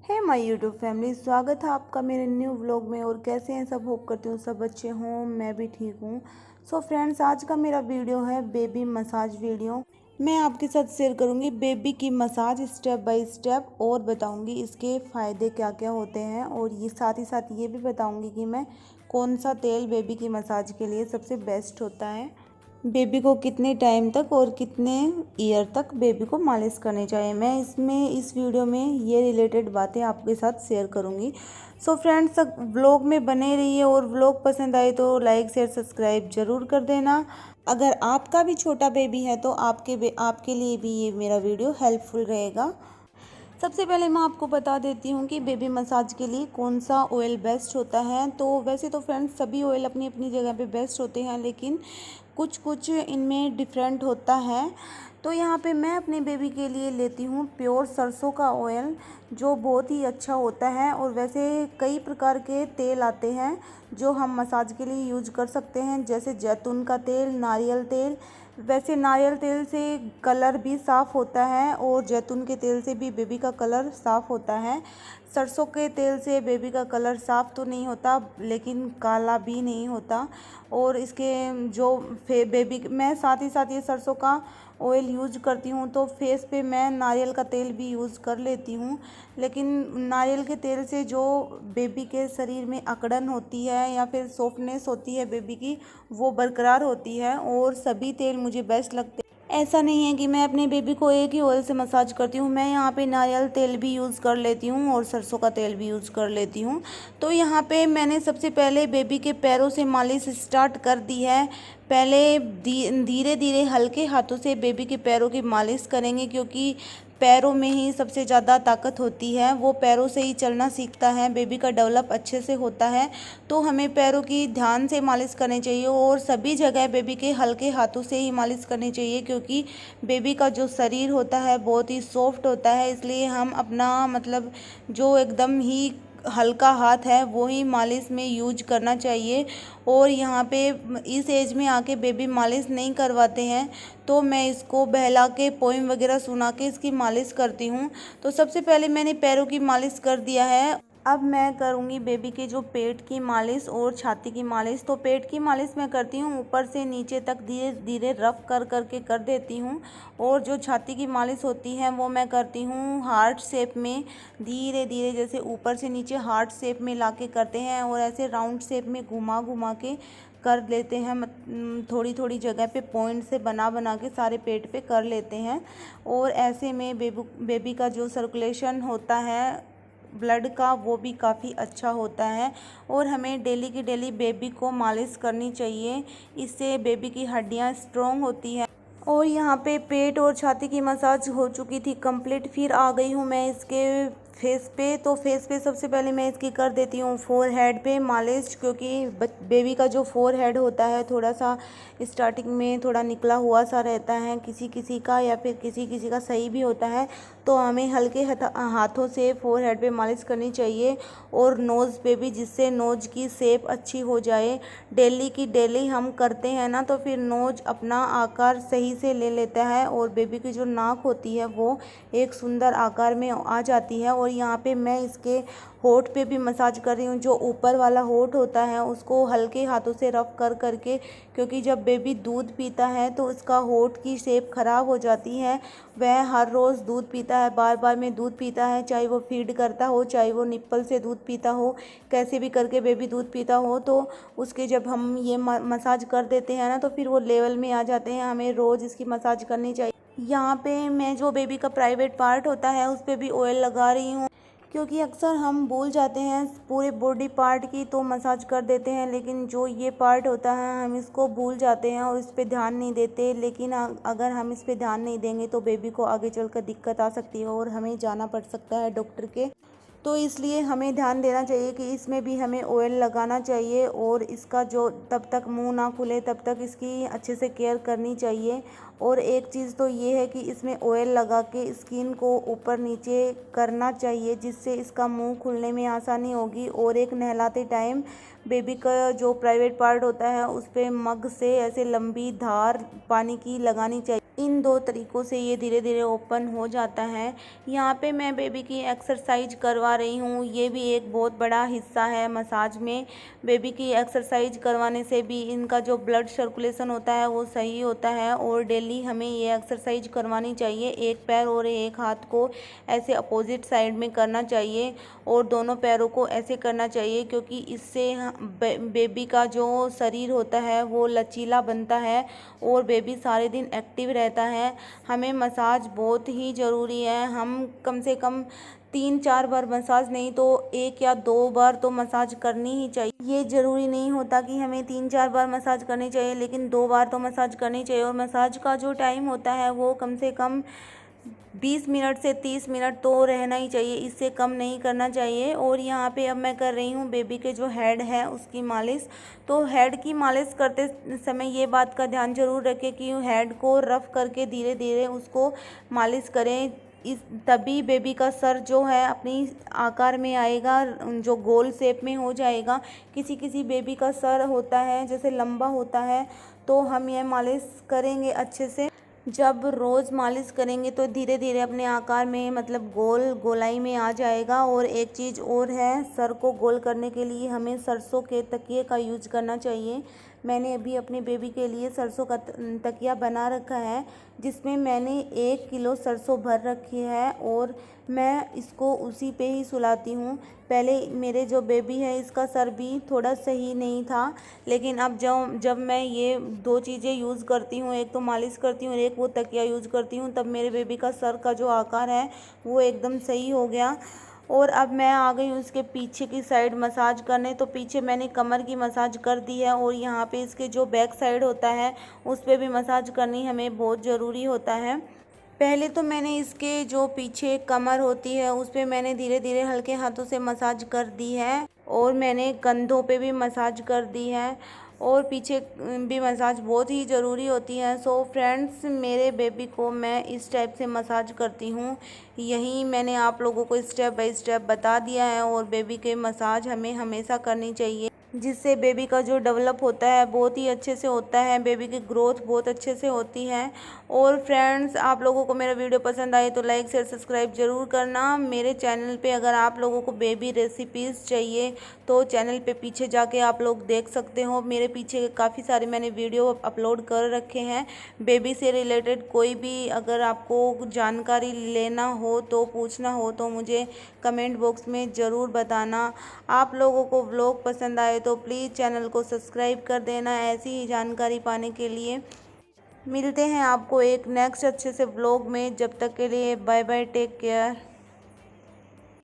है my YouTube family, स्वागत है आपका मेरे न्यू व्लॉग में। और कैसे हैं सब? होप करती हूँ सब अच्छे हों, मैं भी ठीक हूँ। सो फ्रेंड्स, आज का मेरा वीडियो है बेबी मसाज वीडियो। मैं आपके साथ शेयर करूँगी बेबी की मसाज स्टेप बाय स्टेप, और बताऊँगी इसके फ़ायदे क्या क्या होते हैं। और ये साथ ही साथ ये भी बताऊँगी कि मैं कौन सा तेल बेबी की मसाज के लिए सबसे बेस्ट होता है, बेबी को कितने टाइम तक और कितने ईयर तक बेबी को मालिश करनी चाहिए। मैं इस वीडियो में ये रिलेटेड बातें आपके साथ शेयर करूँगी। सो फ्रेंड्स, व्लॉग में बने रहिए, और व्लॉग पसंद आए तो लाइक शेयर सब्सक्राइब ज़रूर कर देना। अगर आपका भी छोटा बेबी है तो आपके लिए भी ये मेरा वीडियो हेल्पफुल रहेगा। सबसे पहले मैं आपको बता देती हूँ कि बेबी मसाज के लिए कौन सा ऑयल बेस्ट होता है। तो वैसे तो फ्रेंड्स सभी ऑयल अपनी अपनी जगह पे बेस्ट होते हैं, लेकिन कुछ कुछ इनमें डिफरेंट होता है। तो यहाँ पे मैं अपने बेबी के लिए लेती हूँ प्योर सरसों का ऑयल, जो बहुत ही अच्छा होता है। और वैसे कई प्रकार के तेल आते हैं जो हम मसाज के लिए यूज कर सकते हैं, जैसे जैतून का तेल, नारियल तेल। वैसे नारियल तेल से कलर भी साफ़ होता है, और जैतून के तेल से भी बेबी का कलर साफ़ होता है। सरसों के तेल से बेबी का कलर साफ़ तो नहीं होता, लेकिन काला भी नहीं होता। और इसके जो बेबी मैं साथ ही साथ ये सरसों का ऑयल यूज करती हूँ, तो फेस पे मैं नारियल का तेल भी यूज़ कर लेती हूँ। लेकिन नारियल के तेल से जो बेबी के शरीर में अकड़न होती है या फिर सॉफ्टनेस होती है बेबी की, वो बरकरार होती है। और सभी तेल मुझे बेस्ट लगते हैं। ऐसा नहीं है कि मैं अपने बेबी को एक ही ऑयल से मसाज करती हूँ। मैं यहाँ पे नारियल तेल भी यूज़ कर लेती हूँ और सरसों का तेल भी यूज़ कर लेती हूँ। तो यहाँ पे मैंने सबसे पहले बेबी के पैरों से मालिश स्टार्ट कर दी है। पहले धीरे धीरे हल्के हाथों से बेबी के पैरों की मालिश करेंगे, क्योंकि पैरों में ही सबसे ज़्यादा ताकत होती है। वो पैरों से ही चलना सीखता है, बेबी का डेवलप अच्छे से होता है। तो हमें पैरों की ध्यान से मालिश करनी चाहिए, और सभी जगह बेबी के हल्के हाथों से ही मालिश करनी चाहिए, क्योंकि बेबी का जो शरीर होता है बहुत ही सॉफ्ट होता है। इसलिए हम अपना मतलब जो एकदम ही हल्का हाथ है वो ही मालिश में यूज करना चाहिए। और यहाँ पे इस एज में आके बेबी मालिश नहीं करवाते हैं, तो मैं इसको बहला के पोइम वगैरह सुना के इसकी मालिश करती हूँ। तो सबसे पहले मैंने पैरों की मालिश कर दिया है। अब मैं करूँगी बेबी के जो पेट की मालिश और छाती की मालिश। तो पेट की मालिश मैं करती हूँ ऊपर से नीचे तक धीरे धीरे रफ करके कर देती हूँ। और जो छाती की मालिश होती है वो मैं करती हूँ हार्ट शेप में, धीरे धीरे जैसे ऊपर से नीचे हार्ट शेप में लाके करते हैं, और ऐसे राउंड शेप में घुमा घुमा के कर लेते हैं। थोड़ी थोड़ी जगह पे पॉइंट से बना बना के सारे पेट पे कर लेते हैं। और ऐसे में बेबी का जो सर्कुलेशन होता है ब्लड का, वो भी काफ़ी अच्छा होता है। और हमें डेली की डेली बेबी को मालिश करनी चाहिए, इससे बेबी की हड्डियां स्ट्रॉन्ग होती हैं। और यहाँ पे पेट और छाती की मसाज हो चुकी थी कंप्लीट। फिर आ गई हूँ मैं इसके फेस पे। तो फेस पे सबसे पहले मैं इसकी कर देती हूँ फोर हेड पे मालिश, क्योंकि बेबी का जो फोर हेड होता है थोड़ा सा स्टार्टिंग में थोड़ा निकला हुआ सा रहता है किसी किसी का, या फिर किसी किसी का सही भी होता है। तो हमें हल्के हाथों से फोर हेड पे मालिश करनी चाहिए, और नोज़ पे भी, जिससे नोज़ की शेप अच्छी हो जाए। डेली की डेली हम करते हैं ना, तो फिर नोज अपना आकार सही से ले लेता है, और बेबी की जो नाक होती है वो एक सुंदर आकार में आ जाती है। और यहाँ पे मैं इसके होठ पे भी मसाज कर रही हूँ। जो ऊपर वाला होठ होता है उसको हल्के हाथों से रफ करके, क्योंकि जब बेबी दूध पीता है तो उसका होठ की शेप ख़राब हो जाती है। वह हर रोज़ दूध पीता है, बार बार में दूध पीता है, चाहे वो फीड करता हो, चाहे वो निप्पल से दूध पीता हो, कैसे भी करके बेबी दूध पीता हो। तो उसके जब हम ये मसाज कर देते हैं ना, तो फिर वो लेवल में आ जाते हैं। हमें रोज़ इसकी मसाज करनी चाहिए। यहाँ पे मैं जो बेबी का प्राइवेट पार्ट होता है उस पर भी ऑयल लगा रही हूँ, क्योंकि अक्सर हम भूल जाते हैं पूरे बॉडी पार्ट की तो मसाज कर देते हैं, लेकिन जो ये पार्ट होता है हम इसको भूल जाते हैं और इस पे ध्यान नहीं देते। लेकिन अगर हम इस पे ध्यान नहीं देंगे तो बेबी को आगे चलकर दिक्कत आ सकती है, और हमें जाना पड़ सकता है डॉक्टर के। तो इसलिए हमें ध्यान देना चाहिए कि इसमें भी हमें ऑयल लगाना चाहिए, और इसका जो तब तक मुंह ना खुले तब तक इसकी अच्छे से केयर करनी चाहिए। और एक चीज़ तो ये है कि इसमें ऑयल लगा के स्किन को ऊपर नीचे करना चाहिए, जिससे इसका मुंह खुलने में आसानी होगी। और एक नहलाते टाइम बेबी का जो प्राइवेट पार्ट होता है उस पर मग से ऐसे लंबी धार पानी की लगानी चाहिए, इन दो तरीक़ों से ये धीरे धीरे ओपन हो जाता है। यहाँ पे मैं बेबी की एक्सरसाइज करवा रही हूँ, ये भी एक बहुत बड़ा हिस्सा है मसाज में। बेबी की एक्सरसाइज करवाने से भी इनका जो ब्लड सर्कुलेशन होता है वो सही होता है और डेली हमें ये एक्सरसाइज करवानी चाहिए। एक पैर और एक हाथ को ऐसे अपोजिट साइड में करना चाहिए और दोनों पैरों को ऐसे करना चाहिए, क्योंकि इससे बेबी का जो शरीर होता है वो लचीला बनता है और बेबी सारे दिन एक्टिव रहता है। हमें मसाज बहुत ही ज़रूरी है। हम कम से कम 3-4 बार मसाज नहीं तो 1 या 2 बार तो मसाज करनी ही चाहिए। ये ज़रूरी नहीं होता कि हमें 3-4 बार मसाज करनी चाहिए, लेकिन 2 बार तो मसाज करनी चाहिए। और मसाज का जो टाइम होता है वो कम से कम 20 मिनट से 30 मिनट तो रहना ही चाहिए, इससे कम नहीं करना चाहिए। और यहाँ पे अब मैं कर रही हूँ बेबी के जो हेड है उसकी मालिश। तो हेड की मालिश करते समय ये बात का ध्यान जरूर रखें कि हेड को रफ़ करके धीरे धीरे उसको मालिश करें। इस तभी बेबी का सर जो है अपनी आकार में आएगा, जो गोल शेप में हो जाएगा। किसी किसी बेबी का सर होता है जैसे लंबा होता है, तो हम यह मालिश करेंगे अच्छे से। जब रोज़ मालिश करेंगे तो धीरे धीरे अपने आकार में मतलब गोलाई में आ जाएगा। और एक चीज़ और है, सर को गोल करने के लिए हमें सरसों के तकिए का यूज करना चाहिए। मैंने अभी अपने बेबी के लिए सरसों का तकिया बना रखा है, जिसमें मैंने 1 किलो सरसों भर रखी है और मैं इसको उसी पे ही सुलाती हूँ। पहले मेरे जो बेबी है इसका सर भी थोड़ा सही नहीं था, लेकिन अब जब मैं ये 2 चीज़ें यूज़ करती हूँ, एक तो मालिश करती हूँ और एक वो तकिया यूज़ करती हूँ, तब मेरे बेबी का सर का जो आकार है वो एकदम सही हो गया। और अब मैं आ गई हूँ इसके पीछे की साइड मसाज करने। तो पीछे मैंने कमर की मसाज कर दी है और यहाँ पे इसके जो बैक साइड होता है उस पर भी मसाज करनी हमें बहुत ज़रूरी होता है। पहले तो मैंने इसके जो पीछे कमर होती है उस पर मैंने धीरे धीरे हल्के हाथों से मसाज कर दी है और मैंने कंधों पे भी मसाज कर दी है और पीछे भी मसाज बहुत ही ज़रूरी होती है। सो फ्रेंड्स, मेरे बेबी को मैं इस टाइप से मसाज करती हूँ। यही मैंने आप लोगों को स्टेप बाय स्टेप बता दिया है और बेबी के मसाज हमें हमेशा करनी चाहिए, जिससे बेबी का जो डेवलप होता है बहुत ही अच्छे से होता है, बेबी की ग्रोथ बहुत अच्छे से होती है। और फ्रेंड्स, आप लोगों को मेरा वीडियो पसंद आए तो लाइक शेयर सब्सक्राइब ज़रूर करना। मेरे चैनल पे अगर आप लोगों को बेबी रेसिपीज़ चाहिए तो चैनल पे पीछे जाके आप लोग देख सकते हो। मेरे पीछे काफ़ी सारे मैंने वीडियो अपलोड कर रखे हैं। बेबी से रिलेटेड कोई भी अगर आपको जानकारी लेना हो तो पूछना हो तो मुझे कमेंट बॉक्स में ज़रूर बताना। आप लोगों को व्लॉग पसंद आए तो प्लीज़ चैनल को सब्सक्राइब कर देना ऐसी ही जानकारी पाने के लिए। मिलते हैं आपको एक नेक्स्ट अच्छे से व्लॉग में। जब तक के लिए बाय बाय, टेक केयर।